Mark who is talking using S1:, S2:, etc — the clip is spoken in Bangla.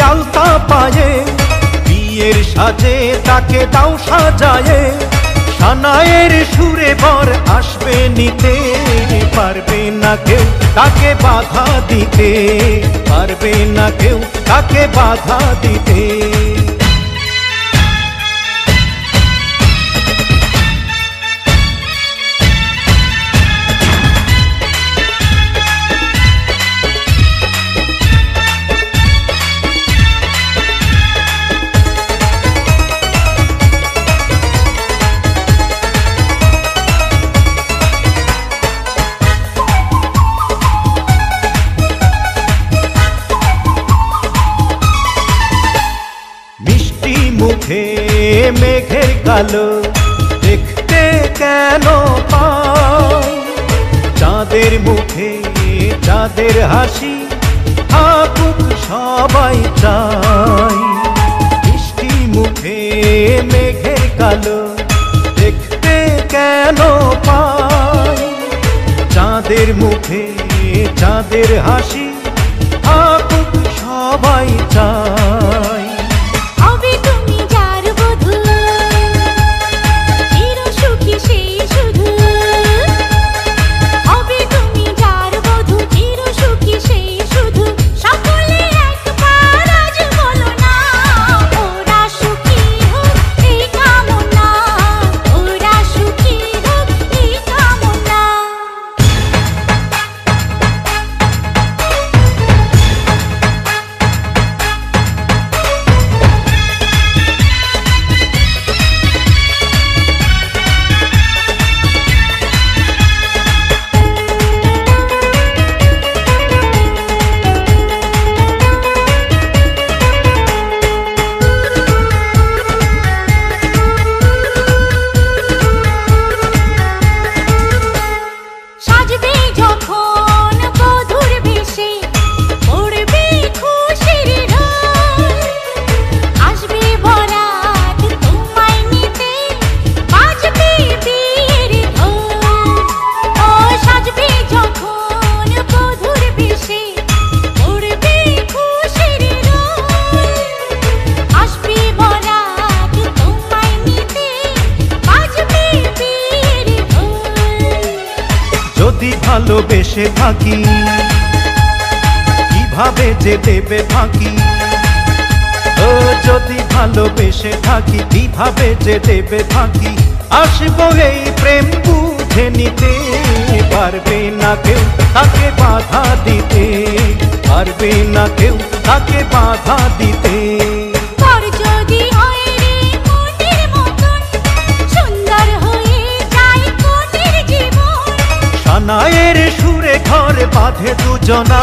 S1: আলতা পায়ে, বিয়ের সাজে তাকে দাও সাজায়ে, সানায়ের সুরে বর আসবে নিতে, পারবে না কেউ তাকে বাধা দিতে, পারবে না কেউ তাকে বাধা দিতে। মুখে মেঘের কালো দেখতে কেন পাই, চাঁদের মুখে চাঁদের হাসি থাকুক সবাই চাই। মিষ্টি মুখে মেঘের কালো দেখতে কেন পাই, চাঁদের মুখে চাঁদের হাসি থাকুক সবাই চাই। যদি ভালোবেসে থাকি কিভাবে যে দেবে ফাঁকি, ও যদি ভালোবেসে থাকি কিভাবে যে দেবে ফাঁকি, আসবো এই প্রেম বুঝে নিতে, পারবে না কেউ তাকে বাধা দিতে, পারবে না কেউ তাকে বাধা দিতে। সানায়ের সুরে ঘর বাঁধে দুজনা।